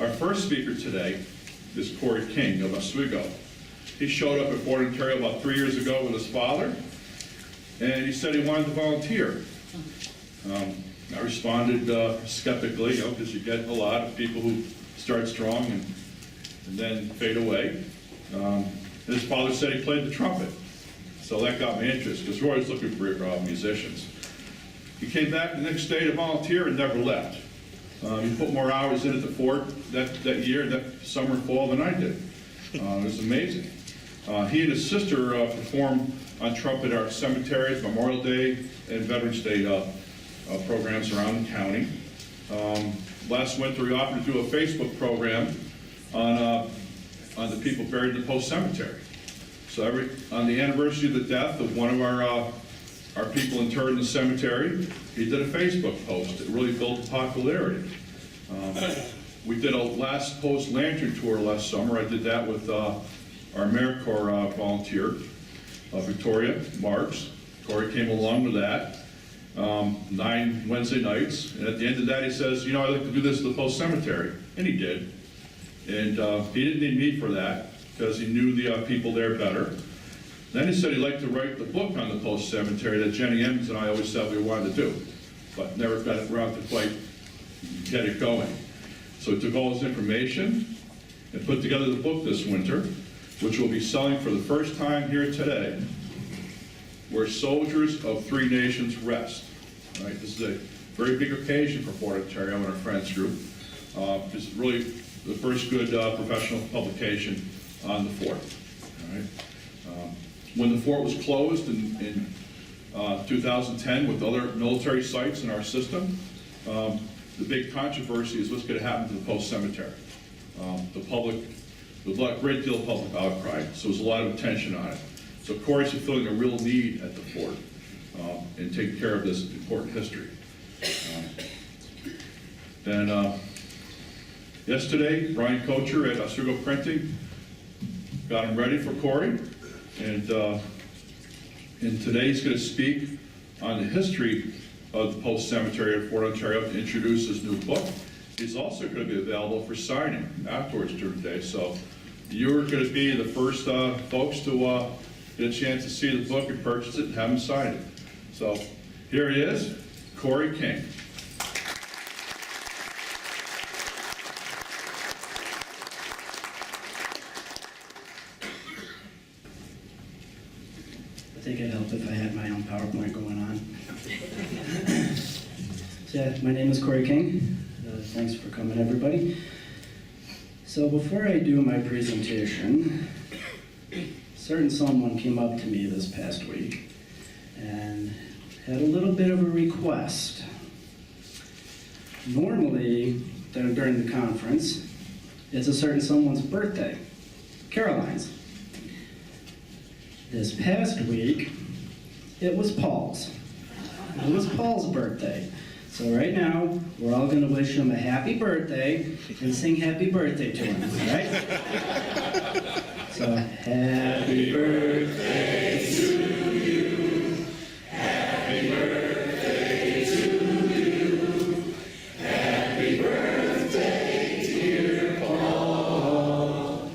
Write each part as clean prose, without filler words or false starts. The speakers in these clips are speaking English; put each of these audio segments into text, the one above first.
Our first speaker today is Corey King of Oswego. He showed up at Fort Ontario about 3 years ago with his father, and he said he wanted to volunteer. I responded skeptically, because you get a lot of people who start strong and then fade away. His father said he played the trumpet, so that got me interested, because we're always looking for musicians. He came back the next day to volunteer and never left. He put more hours in at the fort that year, that summer and fall, than I did. It was amazing. He and his sister perform on trumpet at our cemeteries, Memorial Day and Veterans Day programs around the county. Last winter, he offered to do a Facebook program on the people buried in the post cemetery. So on the anniversary of the death of one of our people interred in the cemetery, he did a Facebook post. It really built popularity. We did a last post lantern tour last summer. I did that with our AmeriCorps volunteer, Victoria Marks. Corey came along with that, 9 Wednesday nights. And at the end of that, he says, I'd like to do this at the post cemetery. And he did. And he didn't need me for that, because he knew the people there better. Then he said he'd like to write the book on the post cemetery that Jenny Emmons and I always said we wanted to do, but never got around to quite get it going. So he took all his information and put together the book this winter, which we'll be selling for the first time here today, Where Soldiers of Three Nations Rest. All right, this is a very big occasion for Fort Ontario and our friends group. It's really the first good professional publication on the fort. All right. When the fort was closed in 2010 with other military sites in our system, the big controversy is what's going to happen to the post cemetery. There was a great deal of public outcry, so there's a lot of attention on it. So Corey's fulfilling a real need at the fort and taking care of this important history. Then yesterday, Brian Kocher at Oswego Printing got him ready for Corey. And today he's going to speak on the history of the post cemetery at Fort Ontario to introduce his new book. He's also going to be available for signing afterwards during the day. So you're going to be the first folks to get a chance to see the book and purchase it and have him sign it. So here he is, Corey King. I think it'd help if I had my own PowerPoint going on. So yeah, my name is Corey King. Thanks for coming, everybody. So before I do my presentation, a certain someone came up to me this past week and had a little bit of a request. Normally, during the conference, it's a certain someone's birthday, Caroline's. This past week, it was Paul's. It was Paul's birthday. So right now, we're all going to wish him a happy birthday and sing happy birthday to him, right? So, happy birthday to you. Happy birthday to you. Happy birthday, dear Paul.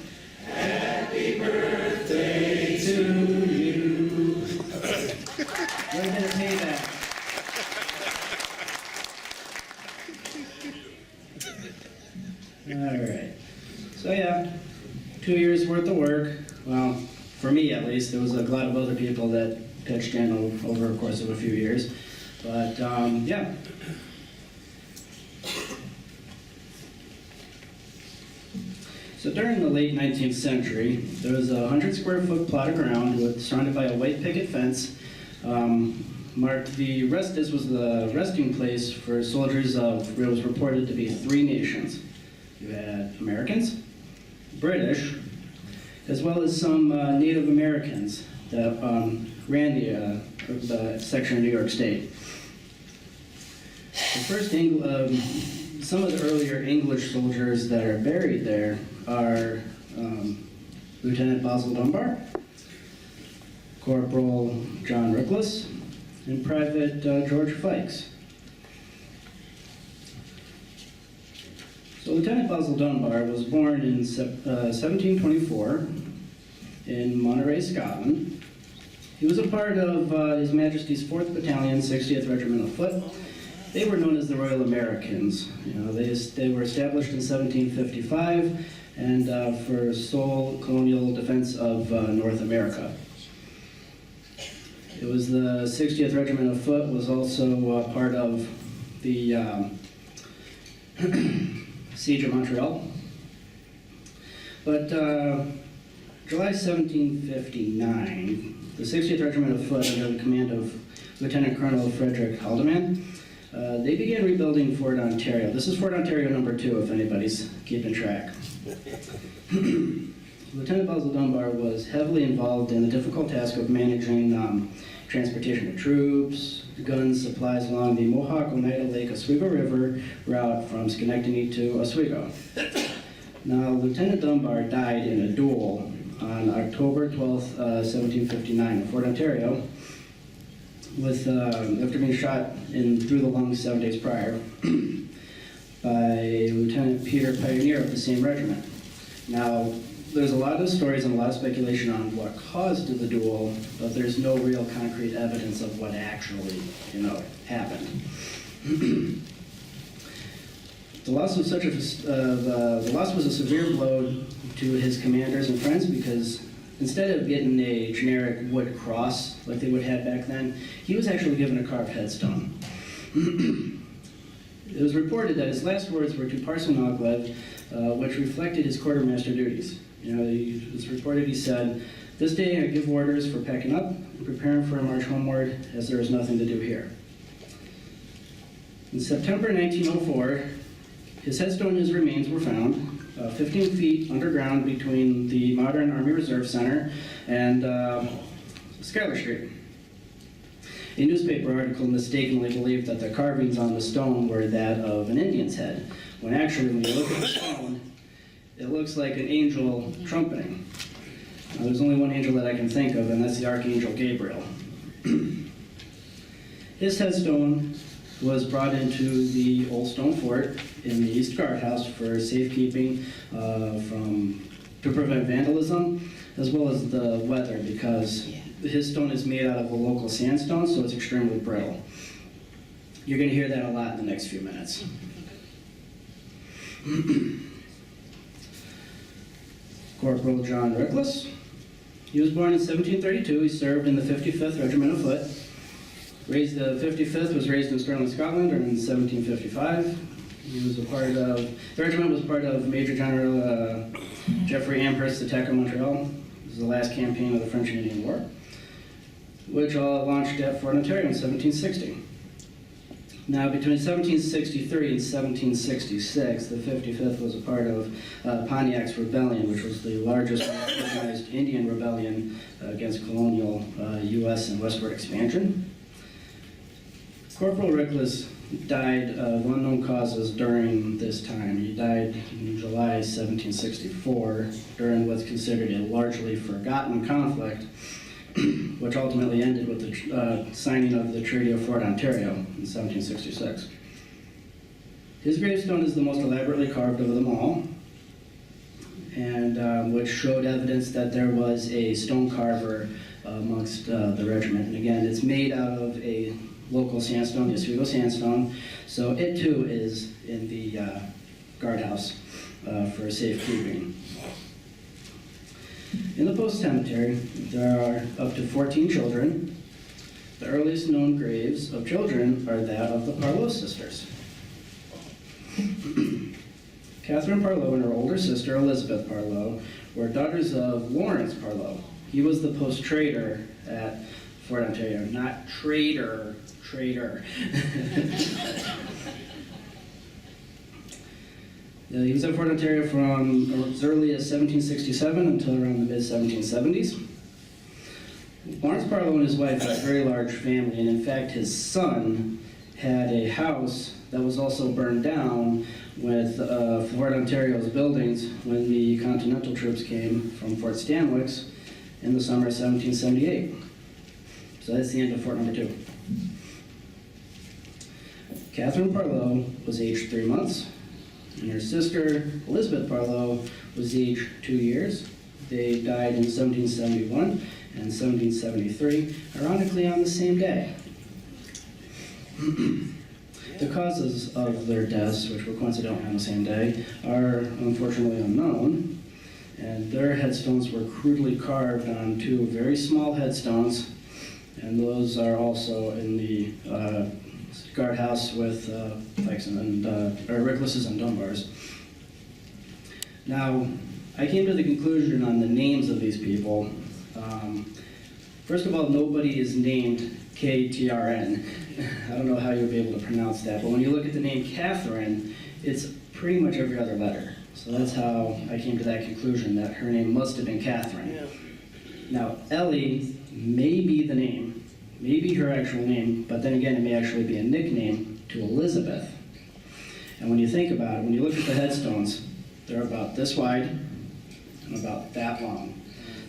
Happy birthday to you. We're going to pay that. All right. So yeah, 2 years worth of work. Well, for me at least. There was a lot of other people that pitched in over the course of a few years. But yeah. So during the late 19th century, there was a 100 square foot plot of ground surrounded by a white picket fence. This was the resting place for soldiers of what was reported to be 3 nations. You had Americans, British, as well as some Native Americans that ran the section of New York State. The first some of the earlier English soldiers that are buried there are Lieutenant Basil Dunbar, Corporal John Rickless, and Private George Flakes. So Lieutenant Basil Dunbar was born in 1724 in Monterey, Scotland. He was a part of His Majesty's 4th Battalion, 60th Regiment of Foot. They were known as the Royal Americans. You know, they were established in 1755 and for sole colonial defense of North America. It was the 60th Regiment of Foot was also part of the Siege of Montreal. But July 1759, the 60th Regiment of Foot, under the command of Lieutenant Colonel Frederick Haldeman, they began rebuilding Fort Ontario. This is Fort Ontario number 2, if anybody's keeping track. Lieutenant Basil Dunbar was heavily involved in the difficult task of managing transportation of troops, guns, supplies along the Mohawk, Oneida Lake, Oswego River route from Schenectady to Oswego. Now, Lieutenant Dunbar died in a duel on October 12th, 1759 in Fort Ontario, after being shot through the lungs 7 days prior by Lieutenant Peter Pioneer of the same regiment. Now, there's a lot of stories and a lot of speculation on what caused the duel, but there's no real concrete evidence of what actually, happened. The loss was a severe blow to his commanders and friends because instead of getting a generic wood cross like they would have back then, he was actually given a carved headstone. It was reported that his last words were to Parson Oglev, which reflected his quartermaster duties. It was reported he said, "This day I give orders for packing up and preparing for a march homeward, as there is nothing to do here." In September 1904, his headstone and his remains were found 15 feet underground between the modern Army Reserve Center and Schuyler Street. A newspaper article mistakenly believed that the carvings on the stone were that of an Indian's head, when actually, when you look at the stone, it looks like an angel trumpeting. There's only one angel that I can think of, and that's the Archangel Gabriel. His headstone was brought into the Old Stone Fort in the East Guardhouse for safekeeping to prevent vandalism, as well as the weather, because his stone is made out of a local sandstone, so it's extremely brittle. You're going to hear that a lot in the next few minutes. Corporal John Reckless. He was born in 1732. He served in the 55th Regiment of Foot. The 55th was raised in Stirling, Scotland in 1755. The regiment was part of Major General Geoffrey Amherst's attack on Montreal. This was the last campaign of the French and Indian War, which launched at Fort Ontario in 1760. Now, between 1763 and 1766, the 55th was a part of Pontiac's Rebellion, which was the largest organized Indian rebellion against colonial U.S. and westward expansion. Corporal Reckless died of unknown causes during this time. He died in July 1764 during what's considered a largely forgotten conflict, which ultimately ended with the signing of the Treaty of Fort Ontario in 1766. His gravestone is the most elaborately carved of them all, and which showed evidence that there was a stone carver amongst the regiment. And again, it's made out of a local sandstone, the Oswego sandstone, so it too is in the guardhouse for safekeeping. In the post cemetery, there are up to 14 children. The earliest known graves of children are that of the Harlow sisters. Katherine Harlow and her older sister, Elizabeth Harlow, were daughters of Lawrence Harlow. He was the post-trader at Fort Ontario, not trader. He was at Fort Ontario from as early as 1767 until around the mid-1770s. Lawrence Harlow and his wife had a very large family, and in fact his son had a house that was also burned down with Fort Ontario's buildings when the Continental troops came from Fort Stanwix in the summer of 1778. So that's the end of Fort number 2. Katherine Harlow was aged 3 months. And her sister, Elizabeth Harlow, was aged 2 years. They died in 1771 and 1773, ironically on the same day. The causes of their deaths, which were coincidentally on the same day, are unfortunately unknown, and their headstones were crudely carved on 2 very small headstones, and those are also in the guardhouse with Pikes and Ricklesses and Dunbars. Now, I came to the conclusion on the names of these people. First of all, nobody is named K-T-R-N. I don't know how you'll be able to pronounce that, but when you look at the name Katherine, it's pretty much every other letter. So that's how I came to that conclusion, that her name must have been Katherine. Yeah. Now, Ellie may be the name, may be her actual name, but then again, it may actually be a nickname to Elizabeth. And when you think about it, when you look at the headstones, they're about this wide and about that long.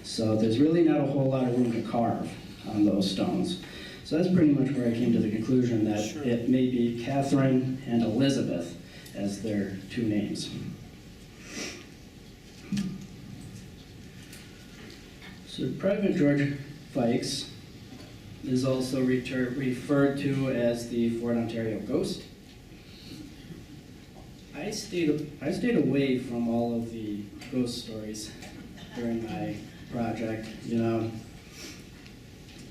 So there's really not a whole lot of room to carve on those stones. So that's pretty much where I came to the conclusion that it may be Katherine and Elizabeth as their 2 names. So Private George Flakes is also referred to as the Fort Ontario Ghost. I stayed away from all of the ghost stories during my project.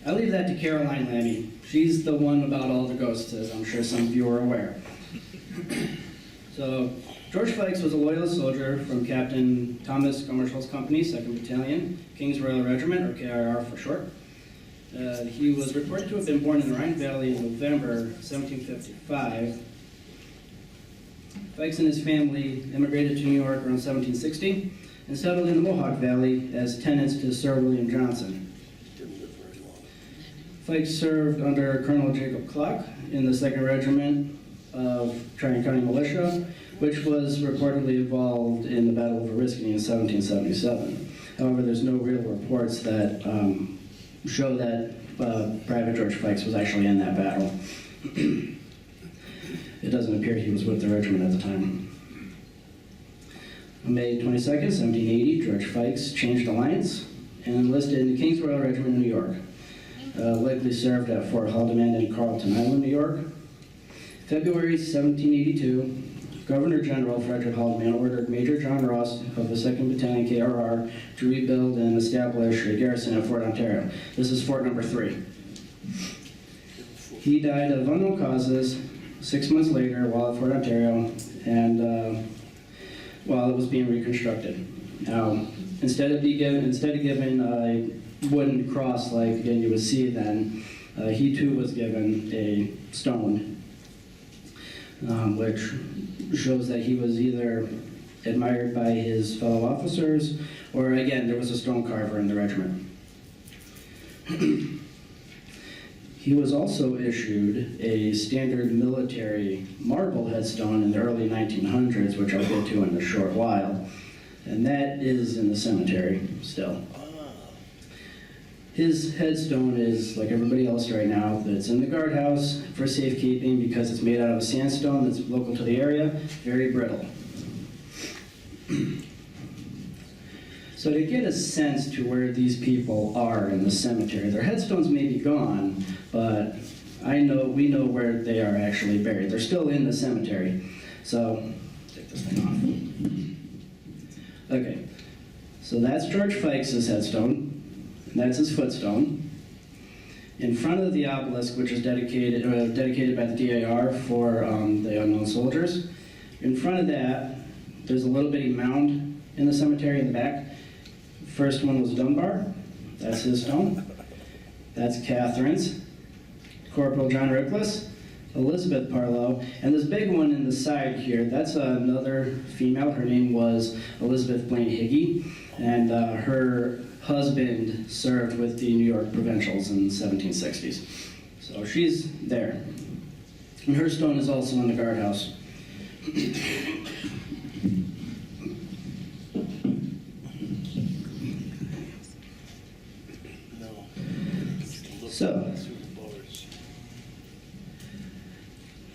I leave that to Caroline Lammy. She's the one about all the ghosts, as I'm sure some of you are aware. So, George Flakes was a loyalist soldier from Captain Thomas Gummershold's Company, 2nd Battalion, King's Royal Regiment, or KRR for short. He was reported to have been born in the Rhine Valley in November 1755. Flakes and his family immigrated to New York around 1760 and settled in the Mohawk Valley as tenants to Sir William Johnson. Flakes served under Colonel Jacob Clark in the 2nd Regiment of Tryon County Militia, which was reportedly involved in the Battle of Oriskany in 1777. However, there's no real reports that show that Private George Flakes was actually in that battle. It doesn't appear he was with the regiment at the time. On May 22nd, 1780, George Flakes changed alliance and enlisted in the King's Royal Regiment in New York. Likely served at Fort Haldimand in Carlton Island, New York. February 1782, Governor General Frederick Haldimand ordered Major John Ross of the 2nd Battalion KRR to rebuild and establish a garrison at Fort Ontario. This is Fort number 3. He died of unknown causes 6 months later while at Fort Ontario and while it was being reconstructed. Now, instead of given a wooden cross like you would see then, he too was given a stone, which shows that he was either admired by his fellow officers, or again, there was a stone carver in the regiment. He was also issued a standard military marble headstone in the early 1900s, which I'll get to in a short while, and that is in the cemetery still. His headstone is, like everybody else right now, that's in the guardhouse for safekeeping because it's made out of a sandstone that's local to the area, very brittle. So to get a sense to where these people are in the cemetery, their headstones may be gone, but we know where they are actually buried. They're still in the cemetery. So, take this thing off. Okay, so that's George Flakes' headstone. That's his footstone. In front of the obelisk, which is dedicated by the DAR for the unknown soldiers, in front of that, there's a little bitty mound in the cemetery in the back. First one was Dunbar. That's his stone. That's Katherine's. Corporal John Rickless, Elizabeth Harlow, and this big one in the side here, that's another female. Her name was Elizabeth Blaine Higgy, and her husband served with the New York Provincials in the 1760s. So she's there. And her stone is also in the guardhouse. So,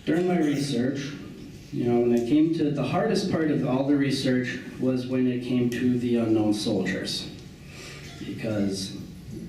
during my research, You know, when it came to the hardest part of all the research was when it came to the unknown soldiers, because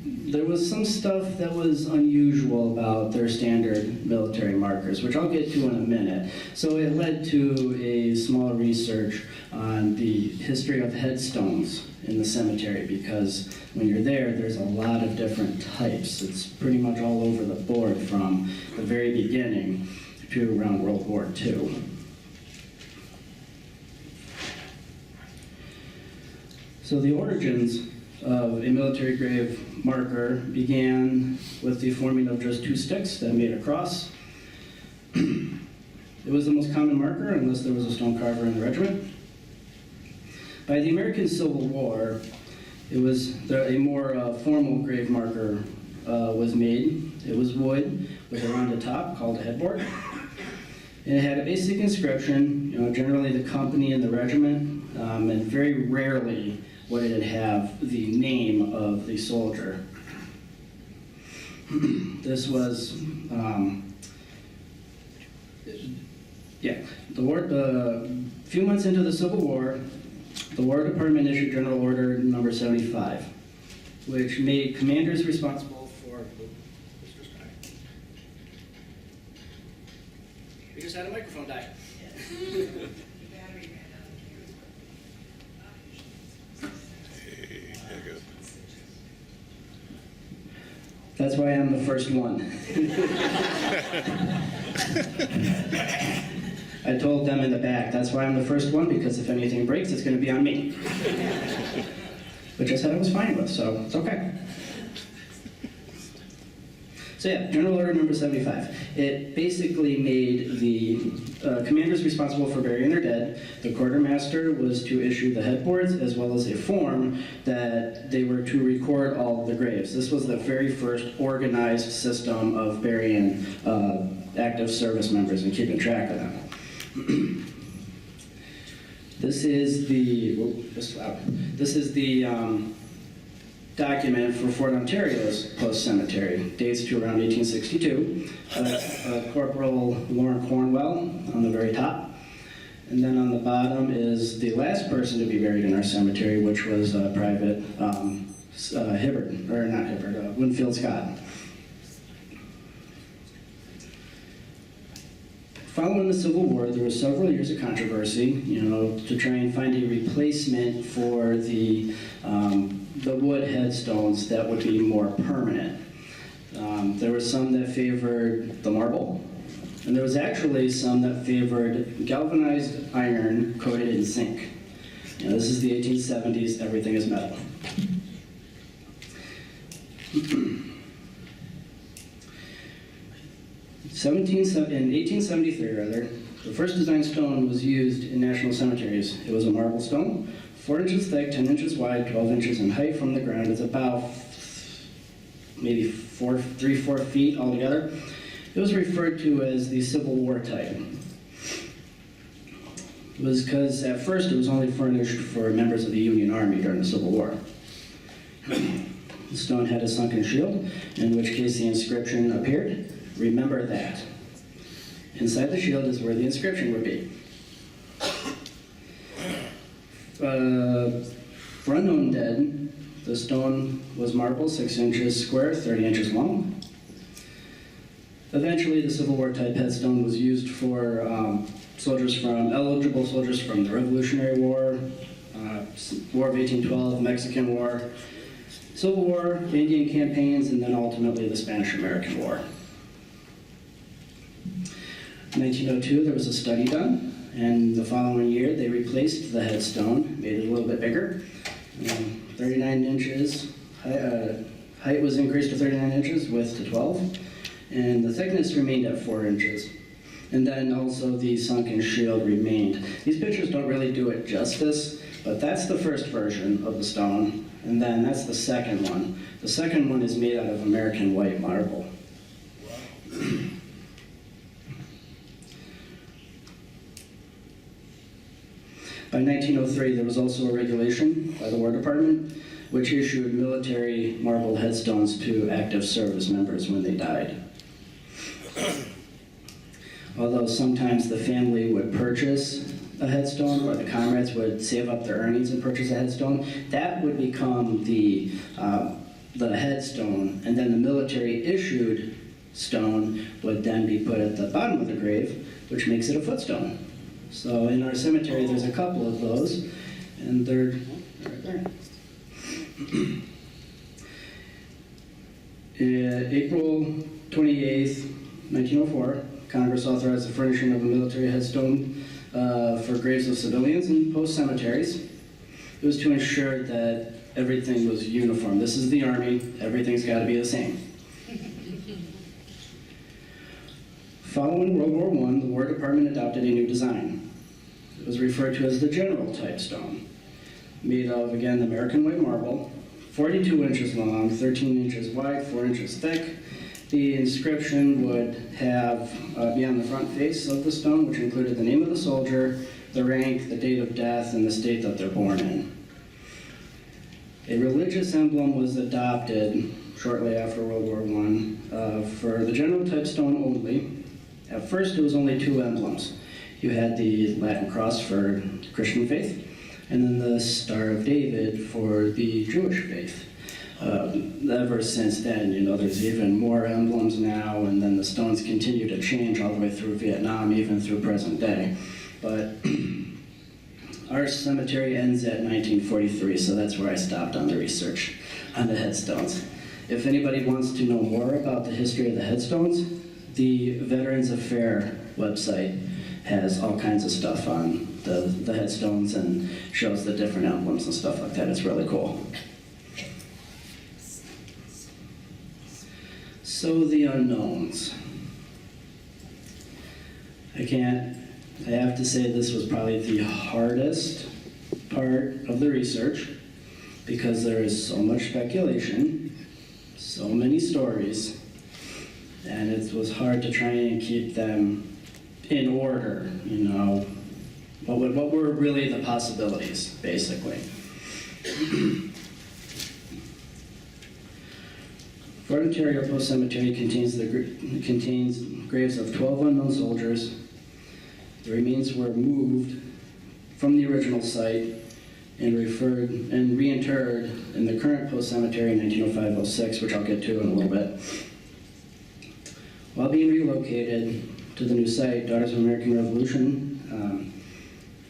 there was some stuff that was unusual about their standard military markers, which I'll get to in a minute. So it led to a small research on the history of headstones in the cemetery, because when you're there, there's a lot of different types. It's pretty much all over the board from the very beginning to around World War II. So the origins of a military grave marker began with the forming of just two sticks that made a cross. It was the most common marker unless there was a stone carver in the regiment. By the American Civil War, it was a more formal grave marker was made. It was wood with a rounded top called a headboard. And it had a basic inscription, you know, generally the company and the regiment, and very rarely would it have the name of the soldier. This was, a few months into the Civil War, the War Department issued General Order number 75, which made commanders responsible for... We just had a microphone die. That's why I'm the first one. I told them in the back, that's why I'm the first one, because if anything breaks, it's going to be on me. Which I said I was fine with, so it's okay. So yeah, General Order number 75. It basically made the commanders responsible for burying their dead. The quartermaster was to issue the headboards as well as a form that they were to record all of the graves. This was the very first organized system of burying active service members and keeping track of them. This is the document for Fort Ontario's post cemetery. Dates to around 1862. Corporal Lauren Cornwell on the very top. And then on the bottom is the last person to be buried in our cemetery, which was Private Winfield Scott. Following the Civil War, there were several years of controversy, you know, to try and find a replacement for the wood headstones that would be more permanent. There were some that favored the marble, and there was actually some that favored galvanized iron coated in zinc. You know, this is the 1870s, everything is metal. In 1873, the first design stone was used in national cemeteries. It was a marble stone, 4 inches thick, 10 inches wide, 12 inches in height from the ground. It's about maybe 3-4 feet altogether. It was referred to as the Civil War type. It was because at first it was only furnished for members of the Union Army during the Civil War. The stone had a sunken shield, in which case the inscription appeared. Remember that. Inside the shield is where the inscription would be. For unknown dead, the stone was marble, 6 inches square, 30 inches long. Eventually, the Civil War type headstone was used for eligible soldiers from the Revolutionary War, War of 1812, Mexican War, Civil War, Indian campaigns, and then ultimately the Spanish-American War. In 1902, there was a study done, and the following year they replaced the headstone, made it a little bit bigger, 39 inches. Height was increased to 39 inches, width to 12, and the thickness remained at 4 inches. And then also the sunken shield remained. These pictures don't really do it justice, but that's the first version of the stone, and then that's the second one. The second one is made out of American white marble. By 1903, there was also a regulation by the War Department which issued military marble headstones to active service members when they died. although sometimes the family would purchase a headstone, or the comrades would save up their earnings and purchase a headstone, that would become the headstone, and then the military-issued stone would then be put at the bottom of the grave, which makes it a footstone. So in our cemetery, there's a couple of those, and they're right there. April 28th, 1904, Congress authorized the furnishing of a military headstone for graves of civilians in post cemeteries. It was to ensure that everything was uniform. This is the Army, everything's got to be the same. Following World War I, the War Department adopted a new design. It was referred to as the general type stone, made of, again, American white marble, 42 inches long, 13 inches wide, 4 inches thick. The inscription would have be on the front face of the stone, which included the name of the soldier, the rank, the date of death, and the state that they're born in. A religious emblem was adopted shortly after World War I for the general type stone only. At first, it was only 2 emblems. You had the Latin cross for Christian faith, and then the Star of David for the Jewish faith. Ever since then, there's even more emblems now, and then the stones continue to change all the way through Vietnam, even through present day. But our cemetery ends at 1943, so that's where I stopped on the research on the headstones. If anybody wants to know more about the history of the headstones, the Veterans Affair website has all kinds of stuff on the headstones and shows the different emblems and stuff like that. It's really cool. So the unknowns. I have to say this was probably the hardest part of the research because there is so much speculation, so many stories, and it was hard to try and keep them in order, What were really the possibilities, basically? Fort Ontario Post Cemetery contains graves of 12 unknown soldiers. The remains were moved from the original site and reinterred in the current post cemetery in 1905-06, which I'll get to in a little bit. While being relocated to the new site, Daughters of American Revolution,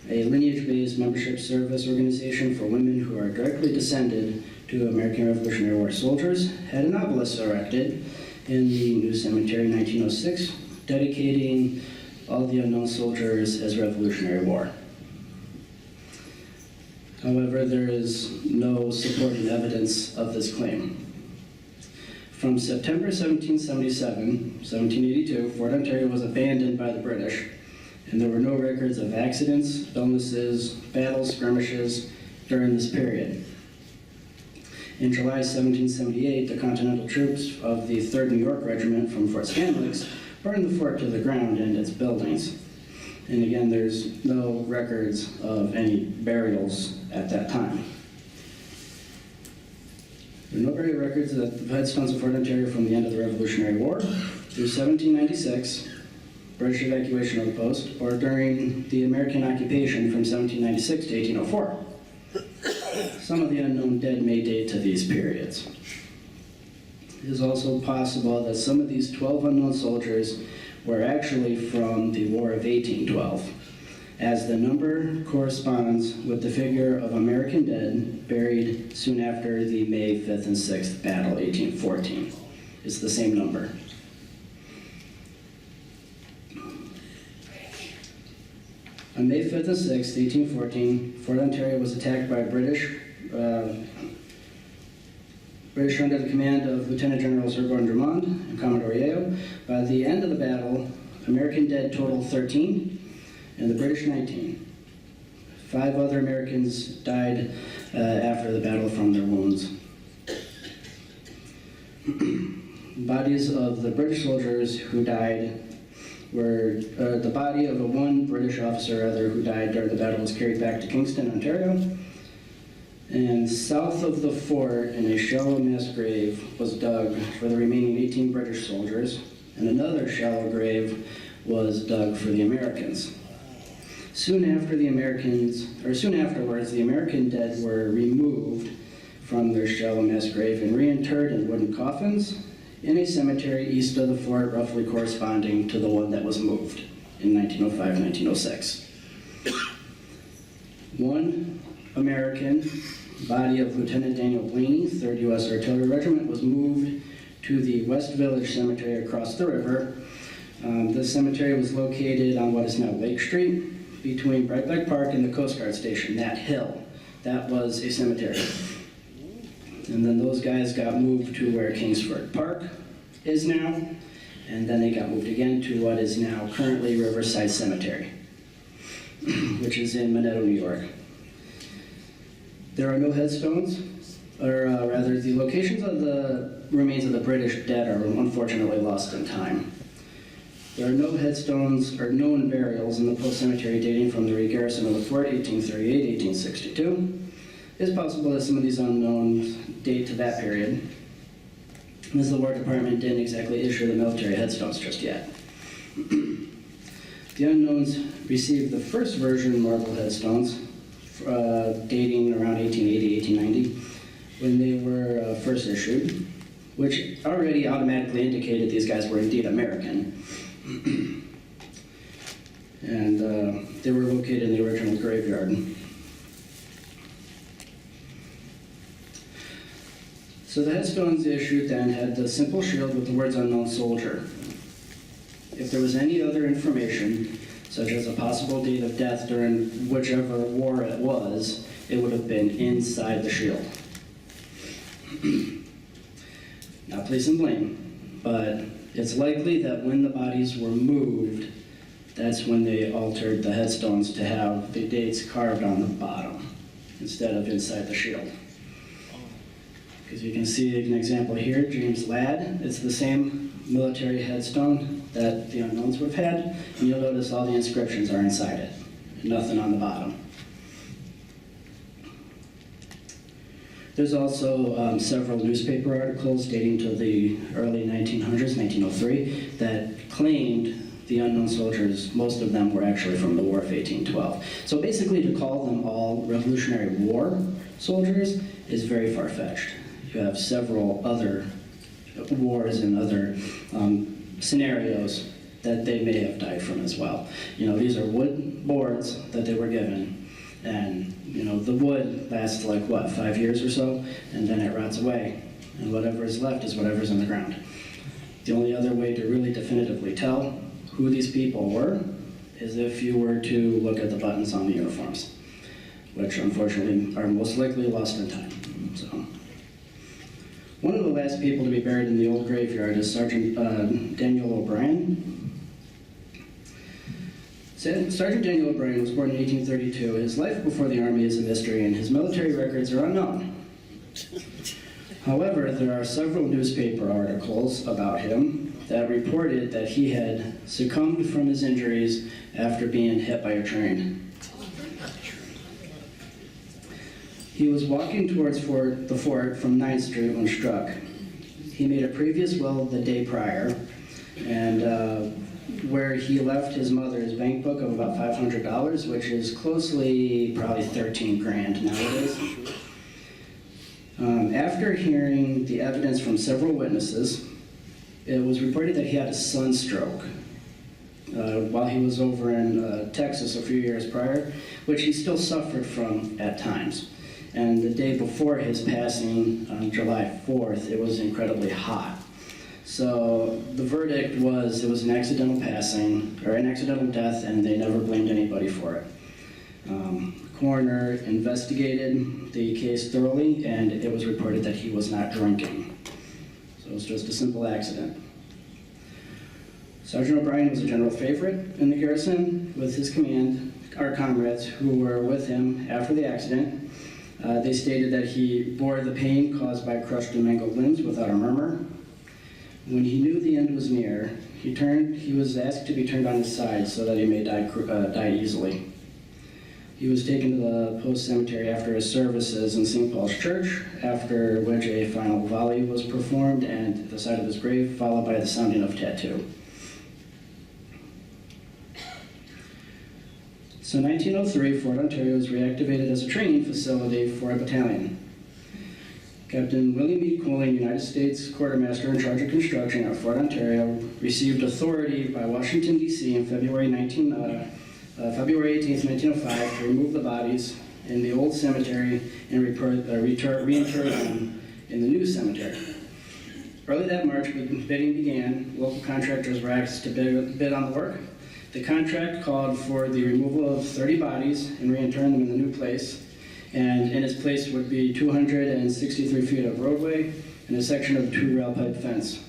a lineage-based membership service organization for women who are directly descended to American Revolutionary War soldiers, had an obelisk erected in the new cemetery in 1906, dedicating all the unknown soldiers as Revolutionary War. However, there is no supporting evidence of this claim. From September 1777, 1782, Fort Ontario was abandoned by the British, and there were no records of accidents, illnesses, battles, skirmishes during this period. In July 1778, the Continental troops of the 3rd New York Regiment from Fort Scanlix burned the fort to the ground and its buildings. And again, there's no records of any burials at that time. There are no burial records of the headstones of Fort Ontario from the end of the Revolutionary War through 1796, British evacuation of the post, or during the American occupation from 1796 to 1804. Some of the unknown dead may date to these periods. It is also possible that some of these 12 unknown soldiers were actually from the War of 1812, as the number corresponds with the figure of American dead buried soon after the May 5th and 6th Battle, 1814. It's the same number. On May 5th and 6th, 1814, Fort Ontario was attacked by British under the command of Lieutenant General Sir Gordon Drummond and Commodore Yeo. By the end of the battle, American dead totaled 13, and the British 19. 5 other Americans died after the battle from their wounds. Bodies of the British soldiers who died were, the body of one British officer who died during the battle was carried back to Kingston, Ontario. And south of the fort, in a shallow mass grave was dug for the remaining 18 British soldiers, and another shallow grave was dug for the Americans. Soon afterwards, the American dead were removed from their shallow mass grave and reinterred in wooden coffins in a cemetery east of the fort, roughly corresponding to the one that was moved in 1905-1906. One American body of Lieutenant Daniel Blaney, 3rd U.S. Artillery Regiment, was moved to the West Village Cemetery across the river. This cemetery was located on what is now Lake Street, between Brightback Park and the Coast Guard Station. That hill, that was a cemetery. And then those guys got moved to where Kingsford Park is now, and then they got moved again to what is now currently Riverside Cemetery, which is in Minetto, New York. There are no headstones, or rather, the locations of the remains of the British dead are unfortunately lost in time. There are no headstones or known burials in the post cemetery dating from the regarrison of the fort, 1838-1862. It's possible that some of these unknowns date to that period, as the War Department didn't exactly issue the military headstones just yet. The unknowns received the first version marble headstones dating around 1880-1890 when they were first issued, which already automatically indicated these guys were indeed American. And they were located in the original graveyard. So the headstones issued then had the simple shield with the words "Unknown Soldier." If there was any other information, such as a possible date of death during whichever war it was, it would have been inside the shield. Not placing blame, but it's likely that when the bodies were moved, that's when they altered the headstones to have the dates carved on the bottom instead of inside the shield. Because you can see an example here, James Ladd. It's the same military headstone that the unknowns would have had, and you'll notice all the inscriptions are inside it, nothing on the bottom. There's also several newspaper articles dating to the early 1900s, 1903, that claimed the unknown soldiers, most of them were actually from the War of 1812. So basically to call them all Revolutionary War soldiers is very far-fetched. You have several other wars and other scenarios that they may have died from as well. You know, these are wood boards that they were given, and you know, the wood lasts like, what, 5 years or so, and then it rots away, and whatever is left is whatever's in the ground. The only other way to really definitively tell who these people were is if you were to look at the buttons on the uniforms, which unfortunately are most likely lost in time. So, one of the last people to be buried in the old graveyard is Sergeant Daniel OBrien. Sergeant Daniel OBrien was born in 1832. His life before the Army is a mystery, and his military records are unknown. However, there are several newspaper articles about him that reported that he had succumbed from his injuries after being hit by a train. He was walking towards the fort from 9th Street when struck. He made a previous will the day prior, and where he left his mother's bank book of about $500, which is closely probably 13 grand nowadays. After hearing the evidence from several witnesses, it was reported that he had a sunstroke while he was over in Texas a few years prior, which he still suffered from at times. And the day before his passing, on July 4th, it was incredibly hot. So the verdict was it was an accidental passing, or an accidental death, and they never blamed anybody for it. The coroner investigated the case thoroughly, and it was reported that he was not drinking. So it was just a simple accident. Sergeant OBrien was a general favorite in the garrison with his command, our comrades who were with him after the accident. They stated that he bore the pain caused by crushed and mangled limbs without a murmur. When he knew the end was near, he was asked to be turned on his side so that he may die easily. He was taken to the post cemetery after his services in St. Paul's Church, after which a final volley was performed and at the side of his grave, followed by the sounding of tattoo. So in 1903, Fort Ontario was reactivated as a training facility for a battalion. Captain William E. Cohen, United States Quartermaster in charge of construction at Fort Ontario, received authority by Washington, D.C. on February 18, 1905 to remove the bodies in the old cemetery and reinter them in the new cemetery. Early that March, bidding began. Local contractors were asked to bid on the work. The contract called for the removal of 30 bodies and reinterring them in the new place. And in its place would be 263 feet of roadway and a section of 2 rail pipe fence.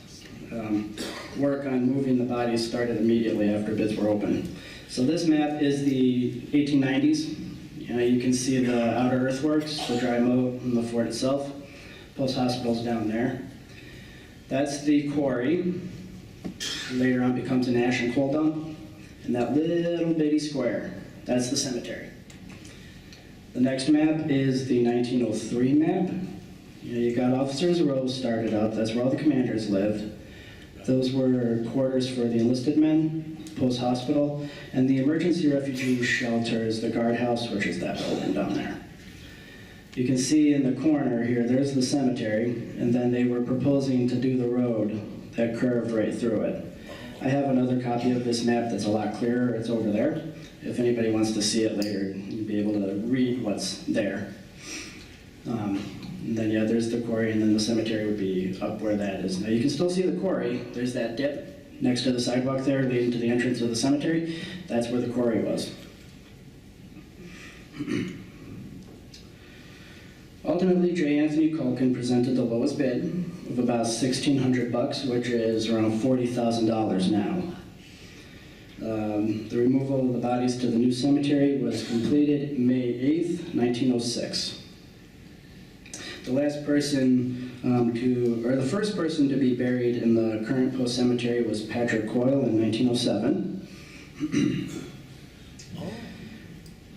Work on moving the bodies started immediately after bids were open. So this map is the 1890s. You can see the outer earthworks, the dry moat, and the fort itself. Post hospital's down there. That's the quarry. Later on becomes an ash and coal dump. And that little bitty square, that's the cemetery. The next map is the 1903 map. You got Officers Row started up. That's where all the commanders lived. Those were quarters for the enlisted men, post hospital, and the emergency refugee shelter is the guardhouse, which is that building down there. You can see in the corner here, there's the cemetery, and then they were proposing to do the road that curved right through it. I have another copy of this map that's a lot clearer. It's over there. If anybody wants to see it later, you'll be able to read what's there. And then, yeah, there's the quarry, and then the cemetery would be up where that is. Now, you can still see the quarry. There's that dip next to the sidewalk there leading to the entrance of the cemetery. That's where the quarry was. Ultimately, J. Anthony Culkin presented the lowest bid of about $1,600, which is around $40,000 now. The removal of the bodies to the new cemetery was completed May 8th, 1906. The last person the first person to be buried in the current post cemetery was Patrick Coyle in 1907.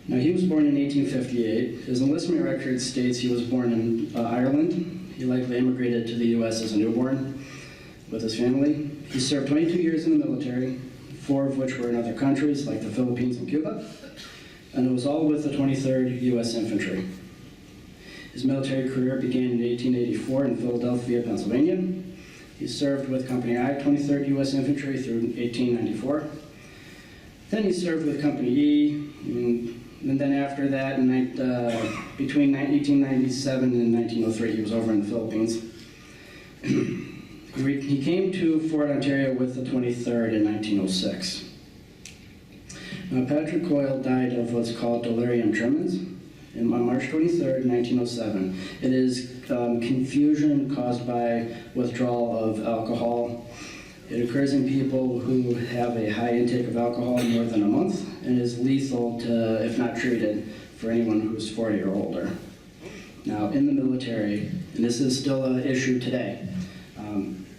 Now, he was born in 1858. His enlistment record states he was born in Ireland. He likely immigrated to the U.S. as a newborn with his family. He served 22 years in the military, 4 of which were in other countries like the Philippines and Cuba, and it was all with the 23rd U.S. Infantry. His military career began in 1884 in Philadelphia, Pennsylvania. He served with Company I, 23rd U.S. Infantry through 1894. Then he served with Company E, and then after that, between 1897 and 1903, he was over in the Philippines. He came to Fort Ontario with the 23rd in 1906. Now, Patrick Coyle died of what's called delirium tremens on March 23rd, 1907. It is confusion caused by withdrawal of alcohol. It occurs in people who have a high intake of alcohol more than a month and is lethal to, if not treated, for anyone who's 40 or older. Now, in the military, and this is still an issue today,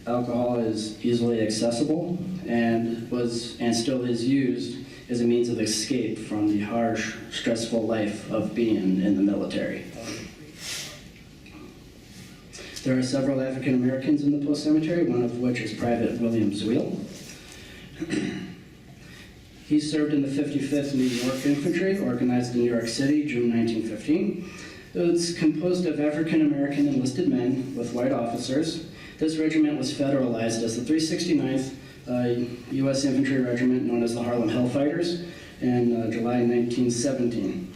alcohol is easily accessible and still is used as a means of escape from the harsh, stressful life of being in the military. There are several African Americans in the post cemetery, one of which is Private William Zweil. He served in the 55th New York Infantry, organized in New York City, June 1915. It's composed of African American enlisted men with white officers. This regiment was federalized as the 369th U.S. Infantry Regiment, known as the Harlem Hellfighters, in July 1917.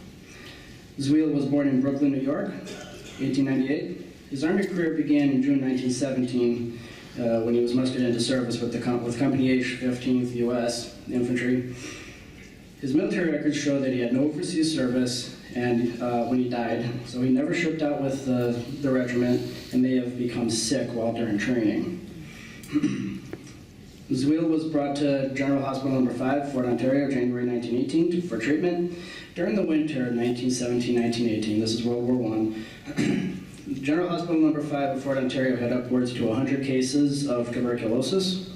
Zweil was born in Brooklyn, New York, 1898. His Army career began in June 1917 when he was mustered into service with Company H, 15th U.S. Infantry. His military records show that he had no overseas service and when he died, so he never shipped out with the regiment and may have become sick while during training. Zweil was brought to General Hospital No. 5, Fort Ontario, January 1918 for treatment. During the winter of 1917-1918, this is World War I, General Hospital No. 5 of Fort Ontario had upwards to 100 cases of tuberculosis.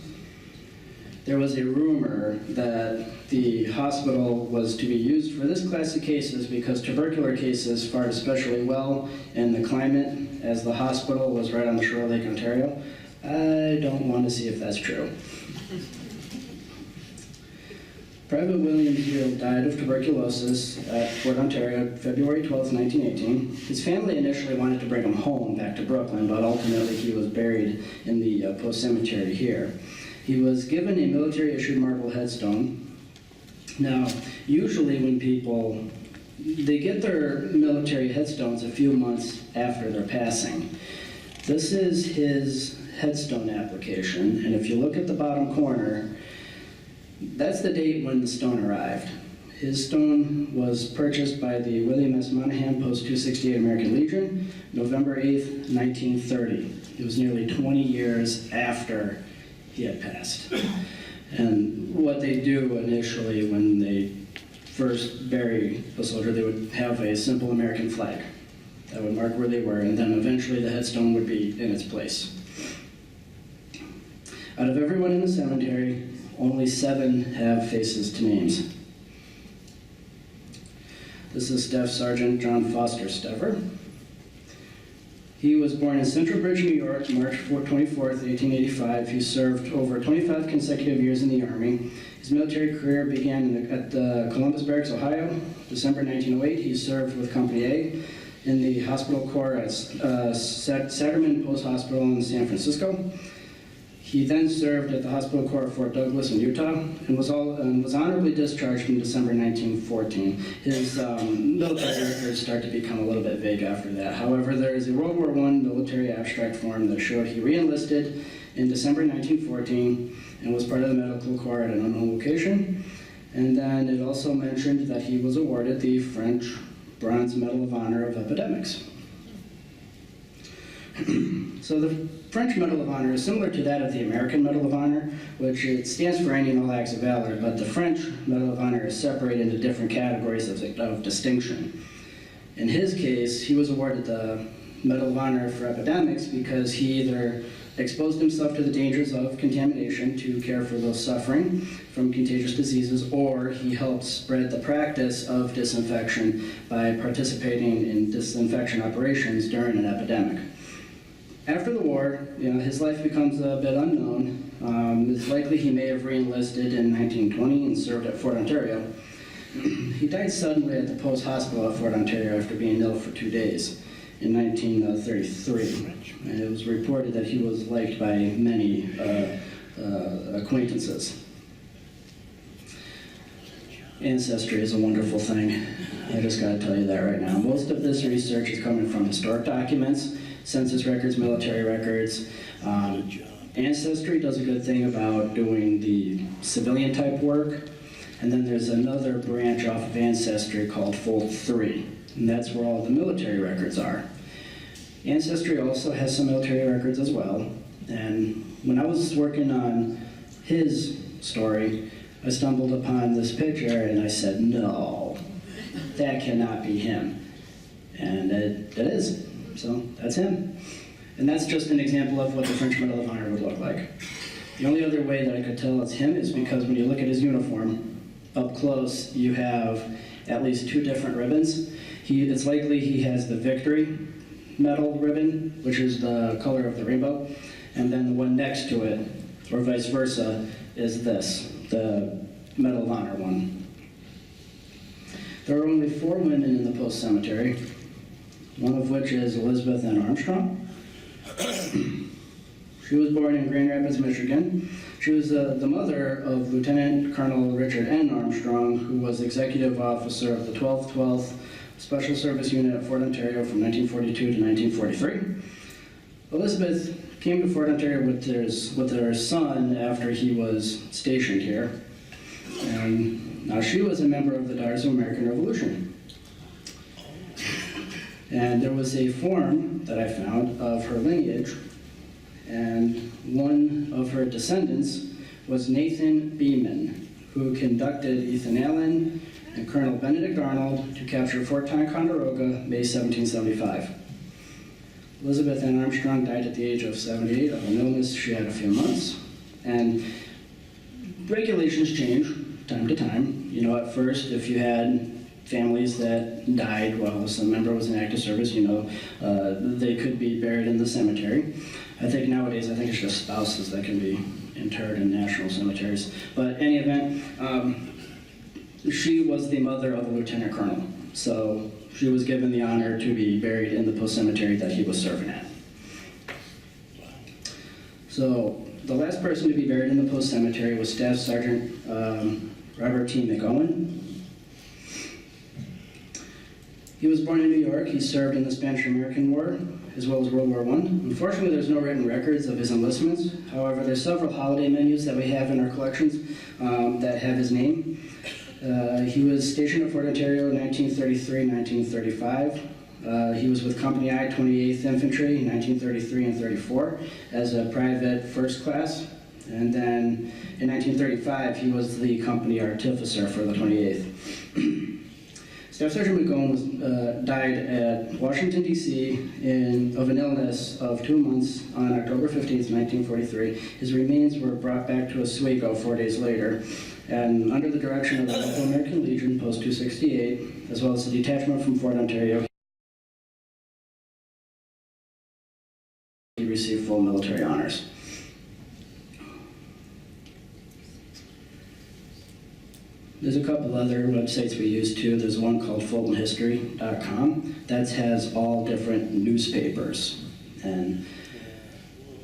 There was a rumor that the hospital was to be used for this class of cases because tubercular cases fared especially well in the climate, as the hospital was right on the shore of Lake Ontario. I don't want to see if that's true. Private William Hill died of tuberculosis at Fort Ontario, February 12, 1918. His family initially wanted to bring him home back to Brooklyn, but ultimately he was buried in the Post Cemetery here. He was given a military-issued marble headstone. Now, usually when people, they get their military headstones a few months after their passing. This is his headstone application, and if you look at the bottom corner, that's the date when the stone arrived. His stone was purchased by the William S. Monahan, Post 268 American Legion, November 8th, 1930. It was nearly 20 years after he had passed. And what they do initially when they first bury a soldier, they would have a simple American flag that would mark where they were, and then eventually the headstone would be in its place. Out of everyone in the cemetery, only 7 have faces to names. This is Staff Sergeant John Foster Stever. He was born in Central Bridge, New York, March 24th, 1885. He served over 25 consecutive years in the Army. His military career began at the Columbus Barracks, Ohio, December 1908. He served with Company A in the Hospital Corps at Sagerman Post Hospital in San Francisco. He then served at the Hospital Corps at Fort Douglas in Utah and was honorably discharged in December 1914. His military records start to become a little bit vague after that. However, there is a World War I military abstract form that showed he re-enlisted in December 1914 and was part of the Medical Corps at an unknown location. And then it also mentioned that he was awarded the French Bronze Medal of Honor of Epidemics. So the French Medal of Honor is similar to that of the American Medal of Honor, which it stands for any and all acts of valor, but the French Medal of Honor is separated into different categories of distinction. In his case, he was awarded the Medal of Honor for epidemics because he either exposed himself to the dangers of contamination to care for those suffering from contagious diseases, or he helped spread the practice of disinfection by participating in disinfection operations during an epidemic. After the war, his life becomes a bit unknown. It's likely he may have re-enlisted in 1920 and served at Fort Ontario. He died suddenly at the Post Hospital at Fort Ontario after being ill for 2 days in 1933. And it was reported that he was liked by many acquaintances. Ancestry is a wonderful thing. I just got to tell you that right now. Most of this research is coming from historic documents, census records, military records. Ancestry does a good thing about doing the civilian type work. And then there's another branch off of Ancestry called Fold 3. And that's where all the military records are. Ancestry also has some military records as well. And when I was working on his story, I stumbled upon this picture and I said, no, that cannot be him. And it is. So that's him. And that's just an example of what the French Medal of Honor would look like. The only other way that I could tell it's him is because when you look at his uniform, up close you have at least 2 different ribbons. It's likely he has the Victory Medal ribbon, which is the color of the rainbow, and then the one next to it, or vice versa, is this, the Medal of Honor one. There are only 4 women in the Post Cemetery, one of which is Elizabeth N. Armstrong. She was born in Grand Rapids, Michigan. She was the mother of Lieutenant Colonel Richard N. Armstrong, who was executive officer of the 12th Special Service Unit at Fort Ontario from 1942 to 1943. Elizabeth came to Fort Ontario with her son after he was stationed here. And now she was a member of the Daughters of American Revolution. And there was a form that I found of her lineage, and one of her descendants was Nathan Beeman, who conducted Ethan Allen and Colonel Benedict Arnold to capture Fort Ticonderoga, May 1775. Elizabeth N. Armstrong died at the age of 78 of an illness she had a few months, and regulations change time to time. At first, if you had families that died while some member was in active service, they could be buried in the cemetery. I think nowadays, it's just spouses that can be interred in national cemeteries. But in any event, She was the mother of a lieutenant colonel, so she was given the honor to be buried in the post cemetery that he was serving at. So the last person to be buried in the post cemetery was Staff Sergeant Robert T. McOwen. He was born in New York. He served in the Spanish-American War, as well as World War I. Unfortunately, there's no written records of his enlistments. However, there's several holiday menus that we have in our collections that have his name. He was stationed at Fort Ontario in 1933-1935. He was with Company I, 28th Infantry in 1933 and 34 as a private first class. And then in 1935, he was the company artificer for the 28th. Staff Sergeant McGowan died at Washington, D.C. of an illness of 2 months on October 15th, 1943. His remains were brought back to Oswego 4 days later, and under the direction of the local American Legion, Post 268, as well as a detachment from Fort Ontario, he received full military honors. There's a couple other websites we use too. There's one called FultonHistory.com that has all different newspapers. And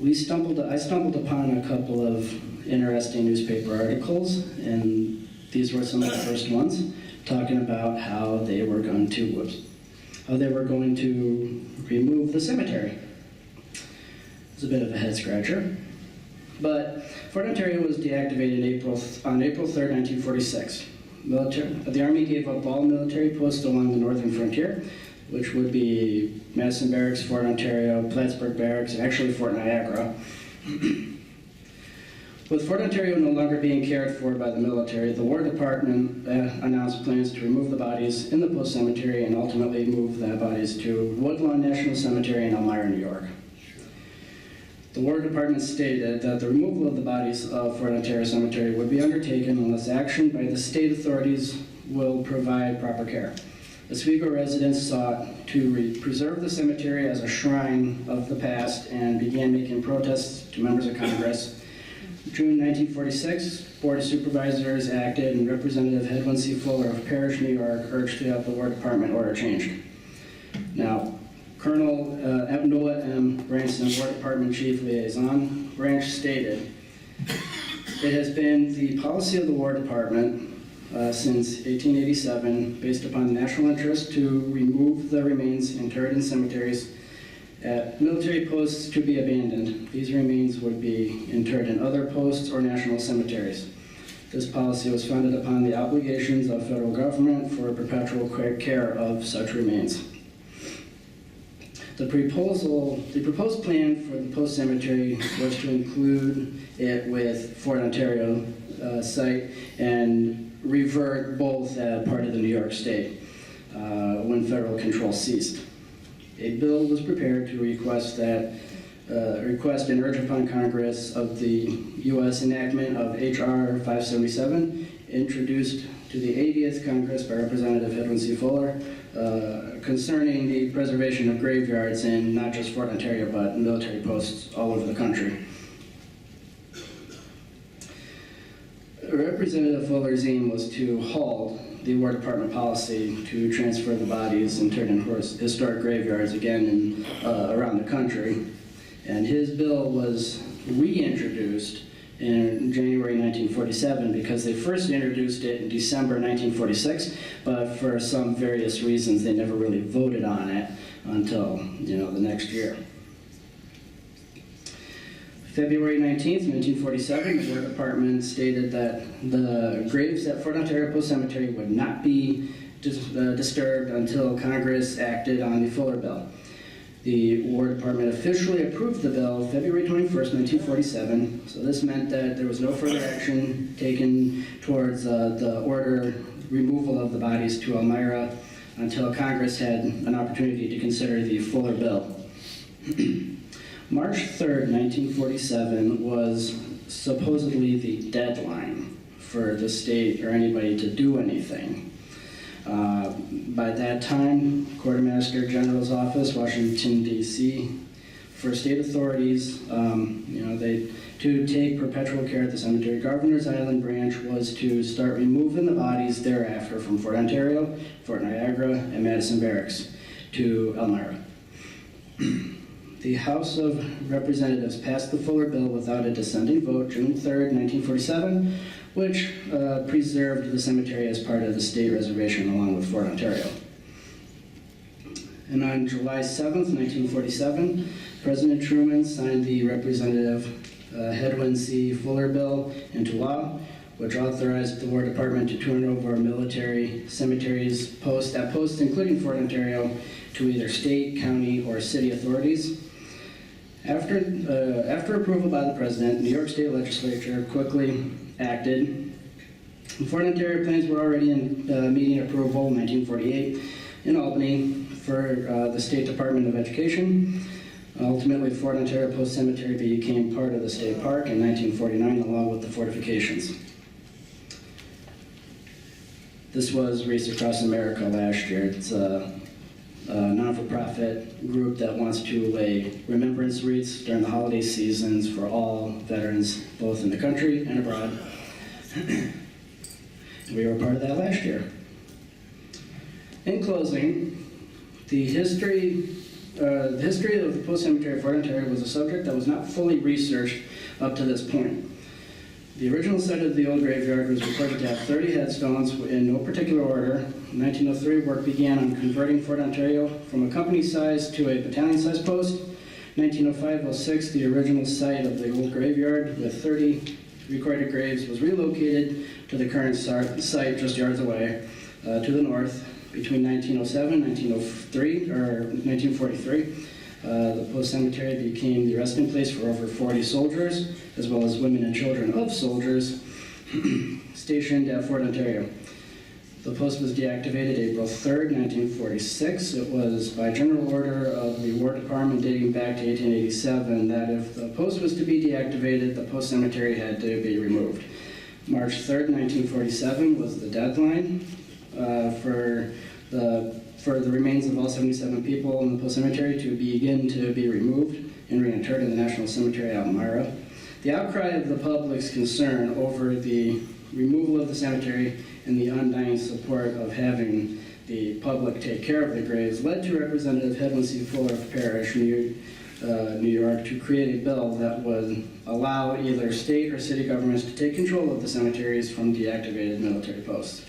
I stumbled upon a couple of interesting newspaper articles, and these were some of the first ones, talking about how they were going to remove the cemetery. It's a bit of a head scratcher. But Fort Ontario was deactivated on April 3rd, 1946. The Army gave up all military posts along the northern frontier, which would be Madison Barracks, Fort Ontario, Plattsburgh Barracks, and actually Fort Niagara. With Fort Ontario no longer being cared for by the military, the War Department announced plans to remove the bodies in the post cemetery and ultimately move the bodies to Woodlawn National Cemetery in Elmira, New York. The War Department stated that the removal of the bodies of Fort Ontario Cemetery would be undertaken unless action by the state authorities will provide proper care. Oswego residents sought to preserve the cemetery as a shrine of the past and began making protests to members of Congress. June 1946, Board of Supervisors acted and Representative Edwin C. Fuller of Parrish, New York urged to have the War Department order changed. Now, Colonel Noah M. Branson, War Department Chief Liaison Branch stated, "It has been the policy of the War Department since 1887, based upon the national interest, to remove the remains interred in cemeteries at military posts to be abandoned. These remains would be interred in other posts or national cemeteries. This policy was founded upon the obligations of federal government for perpetual care of such remains." The proposed plan for the post cemetery was to include it with Fort Ontario site and revert both part of the New York State when federal control ceased. A bill was prepared to request and urge upon Congress of the U.S. enactment of H.R. 577, introduced to the 80th Congress by Representative Edwin C. Fuller, concerning the preservation of graveyards in not just Fort Ontario, but military posts all over the country. Representative Fuller's aim was to halt the War Department policy to transfer the bodies interred in historic graveyards again around the country. And his bill was reintroduced in January 1947 because they first introduced it in December 1946, but for some various reasons they never really voted on it until the next year. February 19th, 1947, the War Department stated that the graves at Fort Ontario Post Cemetery would not be disturbed until Congress acted on the Fuller Bill. The War Department officially approved the bill February 21st, 1947, so this meant that there was no further action taken towards the order removal of the bodies to Elmira until Congress had an opportunity to consider the Fuller Bill. March 3rd, 1947 was supposedly the deadline for the state or anybody to do anything. By that time, Quartermaster General's Office, Washington, D.C., for state authorities, to take perpetual care at the cemetery. Governor's Island branch was to start removing the bodies thereafter from Fort Ontario, Fort Niagara, and Madison Barracks to Elmira. The House of Representatives passed the Fuller Bill without a dissenting vote June 3rd, 1947, which preserved the cemetery as part of the state reservation along with Fort Ontario. And on July 7th, 1947, President Truman signed the Representative Hedwin C. Fuller Bill into law, which authorized the War Department to turn over military cemeteries posts including Fort Ontario, to either state, county, or city authorities. After approval by the President, New York State Legislature quickly acted. Fort Ontario plans were already in meeting approval in 1948 in Albany for the State Department of Education. Ultimately, Fort Ontario Post Cemetery became part of the state park in 1949, along with the fortifications. This was Wreaths Across America last year. It's a non-for-profit group that wants to lay remembrance wreaths during the holiday seasons for all veterans, both in the country and abroad. We were part of that last year. In closing, the history of the Post Cemetery of Fort Ontario was a subject that was not fully researched up to this point. The original site of the old graveyard was reported to have 30 headstones in no particular order. In 1903, work began on converting Fort Ontario from a company size to a battalion size post. 1905-06, the original site of the old graveyard with 30 recorded graves was relocated to the current site just yards away to the north. Between 1907 and 1943, the Post Cemetery became the resting place for over 40 soldiers, as well as women and children of soldiers stationed at Fort Ontario. The post was deactivated April 3rd, 1946. It was by general order of the War Department dating back to 1887 that if the post was to be deactivated, the Post Cemetery had to be removed. March 3rd, 1947 was the deadline for the remains of all 77 people in the Post Cemetery to begin to be removed and reinterred in the National Cemetery at Elmira. The outcry of the public's concern over the removal of the cemetery and the undying support of having the public take care of the graves led to Representative Hedwin C. Fuller of Parish, New York, to create a bill that would allow either state or city governments to take control of the cemeteries from deactivated military posts.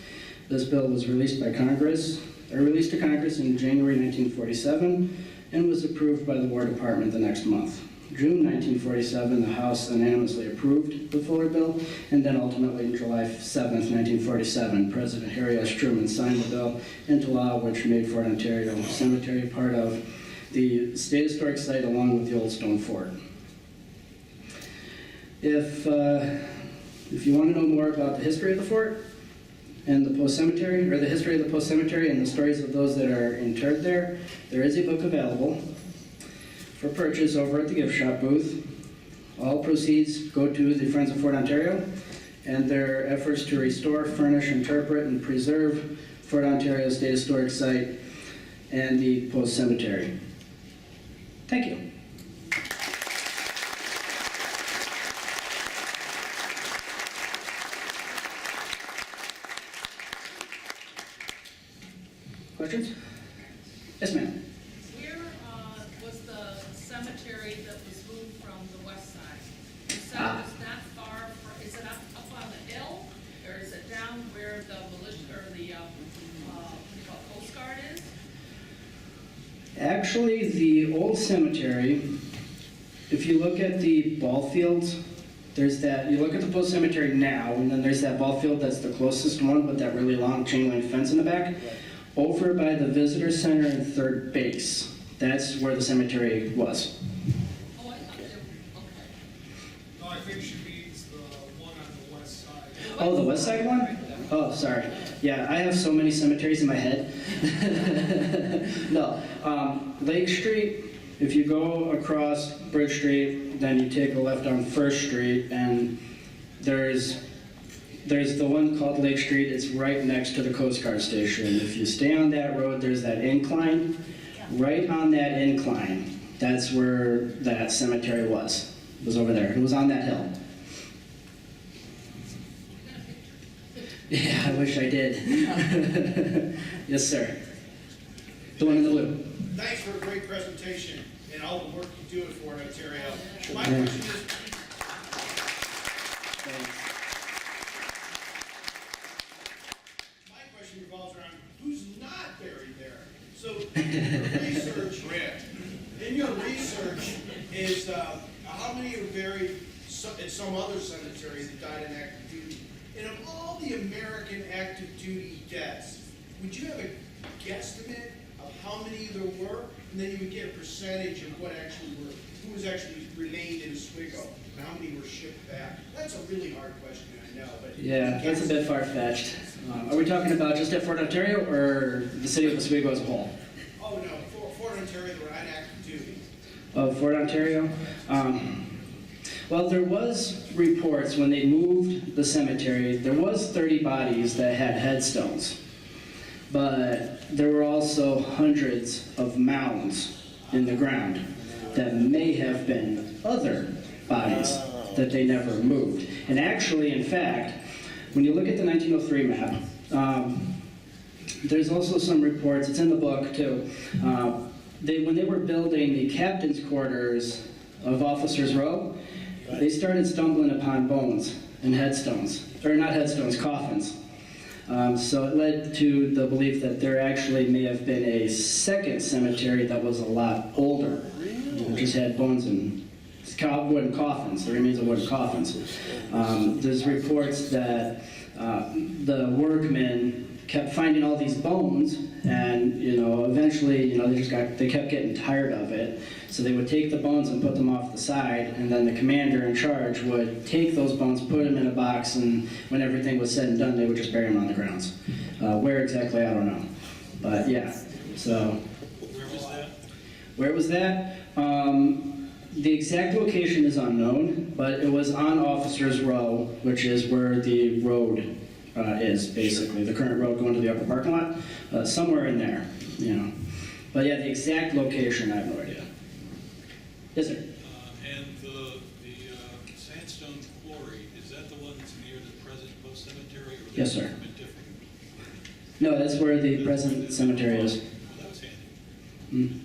This bill was released to Congress in January 1947 and was approved by the War Department the next month. June 1947, the House unanimously approved the Fuller Bill, and then ultimately July 7th, 1947, President Harry S. Truman signed the bill into law, which made Fort Ontario Cemetery part of the state historic site along with the old stone fort. If you want to know more about the history of the fort and the Post Cemetery, or the history of the Post Cemetery and the stories of those that are interred there, there is a book available for purchase over at the gift shop booth. All proceeds go to the Friends of Fort Ontario and their efforts to restore, furnish, interpret, and preserve Fort Ontario State Historic Site and the Post Cemetery. Thank you. Questions? Yes, ma'am. Where was the cemetery that was moved from the west side? You said it was not far from, is it up on the hill? Or is it down where the militia, or the, Coast Guard is? Actually, the old cemetery, if you look at the ball fields, there's that, you look at the Post Cemetery now, and then there's that ball field that's the closest one with that really long chain link fence in the back. Over by the visitor center and third base, that's where the cemetery was. Oh, I thought they were, okay. No, I think she means the one on the west side. Oh, the west side one? Oh, sorry. Yeah, I have so many cemeteries in my head. No, Lake Street, if you go across Bridge Street, then you take a left on First Street, and there's the one called Lake Street. It's right next to the Coast Guard station. If you stay on that road, there's that incline. Right on that incline That's where that cemetery was. It was over there. It was on that hill. Yeah, I wish I did. Yes, sir. The one in the blue. Thanks for a great presentation and all the work you do for Ontario. My question is, my question revolves around who's not buried there. So in your research is how many are buried at some other cemetery that died in active duty? And of all the American active duty deaths, would you have a guesstimate of how many there were? And then you would get a percentage of what actually were, who was actually remained in Oswego, and how many were shipped back? That's a really hard question, I know, but. Yeah, that's a bit far-fetched. Are we talking about just at Fort Ontario or the city of Oswego as a whole? Oh, no, Fort Ontario, they were on active duty. Of Fort Ontario? Well, there was reports when they moved the cemetery, there was 30 bodies that had headstones. But there were also hundreds of mounds in the ground that may have been other bodies that they never moved. And actually, in fact, when you look at the 1903 map, there's also some reports, it's in the book too, when they were building the captain's quarters of Officers' Row, they started stumbling upon bones and headstones, or not headstones, coffins. So it led to the belief that there actually may have been a second cemetery that was a lot older. It just had bones and wooden coffins, the remains of wooden coffins. There's reports that the workmen kept finding all these bones, and eventually, they kept getting tired of it. So they would take the bones and put them off the side, and then the commander in charge would take those bones, put them in a box, and when everything was said and done, they would just bury them on the grounds. Where exactly, I don't know. But yeah, so. Where was that? Where was that? The exact location is unknown, but it was on Officers' Row, which is where the road is, basically. The current road going to the upper parking lot. Somewhere in there, But yeah, the exact location, I have no idea. Yes, sir. And the sandstone quarry, is that the one that's near the present post cemetery? Or Yes, sir. a bit different? No, that's where the present cemetery is. Well, that was handy.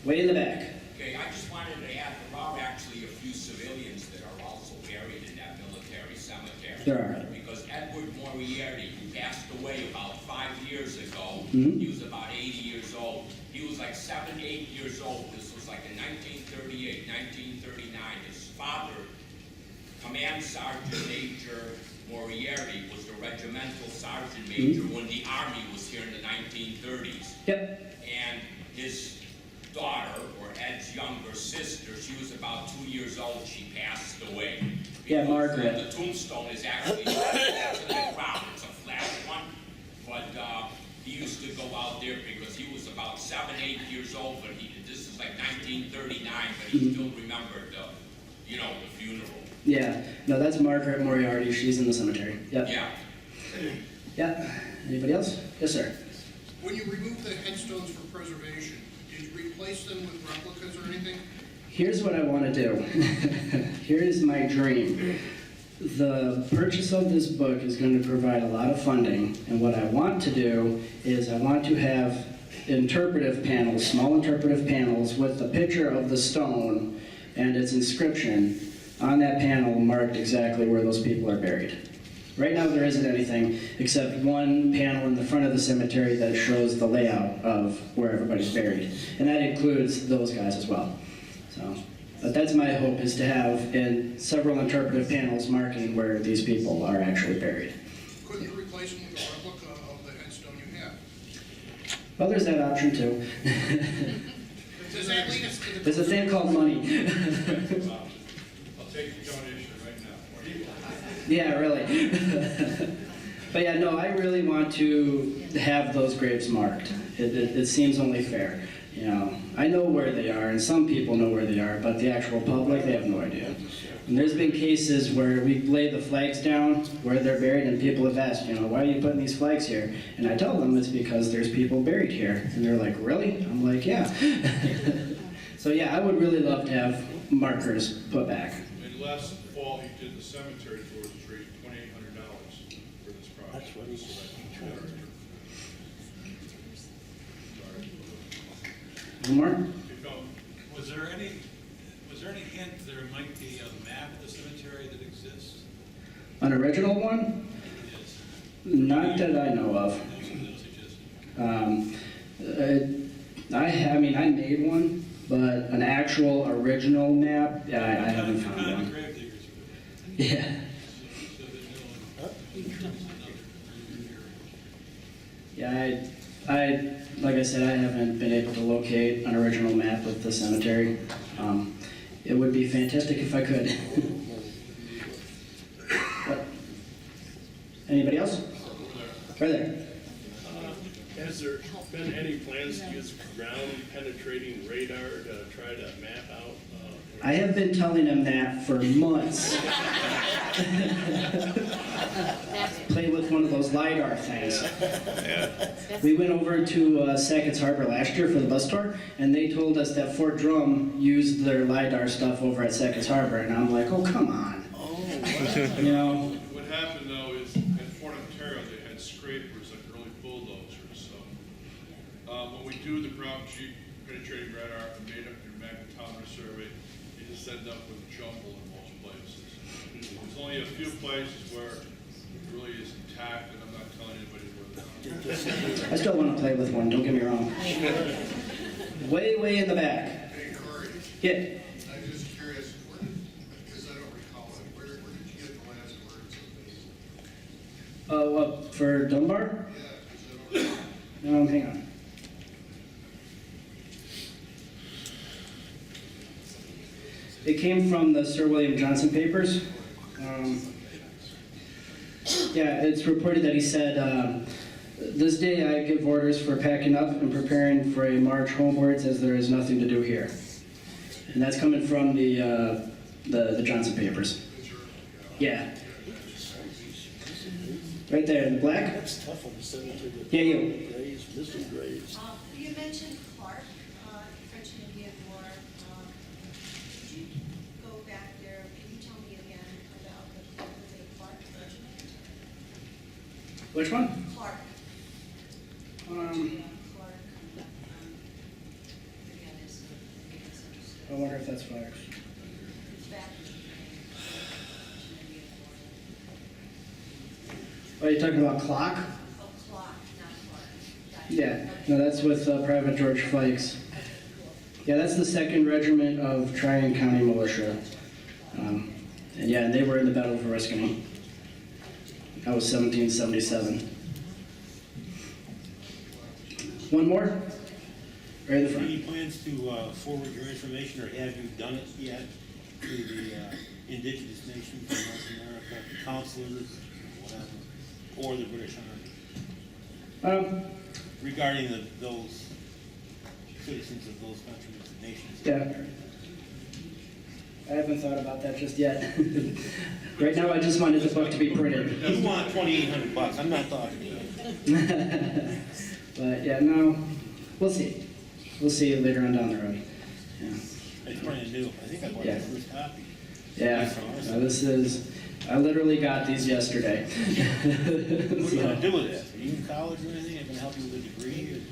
Way in the back. Okay, I just wanted to add, there are actually a few civilians that are also buried in that military cemetery. There are. Because Edward Moriarty, who passed away about 5 years ago, Mhm. he was about 80 years old. He was like 7, 8 years old. This was like in 1938, 1939. His father, Command Sergeant Major Moriarty, was the regimental sergeant major when the Army was here in the 1930s. Yep. And his daughter, or Ed's younger sister, she was about 2 years old, she passed away. Yeah, Margaret. The tombstone is actually, it's in the ground, it's a flat one, but he used to go out there because he was about 7, 8 years old, but this is like 1939, but he still remembered the funeral. Yeah. No, that's Margaret Moriarty. She's in the cemetery. Yep. Yeah. Yeah. Anybody else? Yes, sir. When you remove the headstones for preservation, did you replace them with replicas or anything? Here's what I want to do. Here's my dream. The purchase of this book is going to provide a lot of funding, and what I want to do is I want to have interpretive panels, small interpretive panels with the picture of the stone and its inscription on that panel marked exactly where those people are buried. Right now there isn't anything except one panel in the front of the cemetery that shows the layout of where everybody's buried, and that includes those guys as well. So, but that's my hope, is to have in several interpretive panels marking where these people are actually buried. Couldn't you replace them with a replica of the headstone you have? Well, there's that option too. Does that lead us to the... There's a thing called money. I'll take the donation right now. Yeah, really. But yeah, no, I really want to have those graves marked. It seems only fair. I know where they are, and some people know where they are, but the actual public, they have no idea. And there's been cases where we lay the flags down where they're buried, and people have asked, why are you putting these flags here? And I tell them it's because there's people buried here. And they're like, really? I'm like, yeah. So yeah, I would really love to have markers put back. And last fall, he did the cemetery tours, which raised $2,800 for this project. That's what he said. One more? Keep going. Was there any hint there might be a map of the cemetery that exists? An original one? Yes. Not that I know of. No suggestion. I mean, I made one, but an actual original map, I haven't found Kind of one. grave diggers. Yeah. So that no one. Yeah, like I said, I haven't been able to locate an original map of the cemetery. It would be fantastic if I could. What? Anybody else? Right there. Has there been any plans to use ground penetrating radar to try to map out? I have been telling him that for months. Play with one of those LiDAR things. We went over to Sackett's Harbor last year for the bus tour, and they told us that Fort Drum used their LiDAR stuff over at Sackett's Harbor, and I'm like, oh, come on. You know? What happened though is in Fort Ontario, they had scrapers, like early bulldozers, so. When we do the ground penetrating radar and made up your magnetometer survey, you just end up with jumble in most places. There's only a few places where it really is intact, and I'm not telling anybody where they are. I still want to play with one, don't get me wrong. Way in the back. Hey, Corey, Yeah. I'm just curious, because I don't recall it, where did you get the last words of this? For Dunbar? Yeah, because I don't. Hang on. It came from the Sir William Johnson papers. Yeah, it's reported that he said, this day I give orders for packing up and preparing for a march homewards as there is nothing to do here. And that's coming from the Johnson papers. Yeah. Right there in the black? That's tough on the cemetery. Yeah, you. Graves, missing graves. You mentioned Clark, French and Indian War. Could you go back there? Can you tell me again about the Clark regiment? Which one? Clark. Um, Clark. Again, is misunderstood. I wonder if that's Flakes. It's back in the French and Indian War. Oh, you're talking about Clock? Oh, Clark, not Clark. Gotcha. Yeah, no, that's with Private George Flakes. Yeah, that's the 2nd Regiment of Tryon County Militia. And yeah, they were in the Battle of Oriskany. That was 1777. One more? Right in the front. Any plans to forward your information, or have you done it yet, to the indigenous nations in North America, counselors, whatever, or the British Army, regarding those citizens of those countries and nations? Yeah. I haven't thought about that just yet. Right now, I just wanted the book to be printed. You want $2,800? I'm not talking to you. But yeah, no, we'll see. We'll see later on down the road. Yeah. It's brand new. I think I bought the first copy. Yeah, no, I literally got these yesterday. What are you gonna do with it? Are you in college or anything? I'm gonna help you with a degree?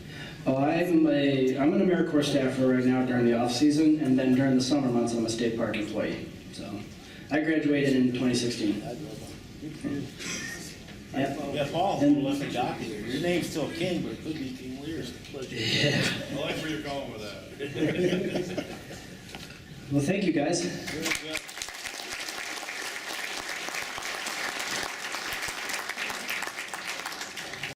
Oh, I'm an AmeriCorps staffer right now during the off season, and then during the summer months, I'm a state park employee. So, I graduated in 2016. Yeah. Yeah, Paul, And- left a copy. Your name's still King, but it could be King Lear. Yeah. I like where you're going with that. Well, thank you guys.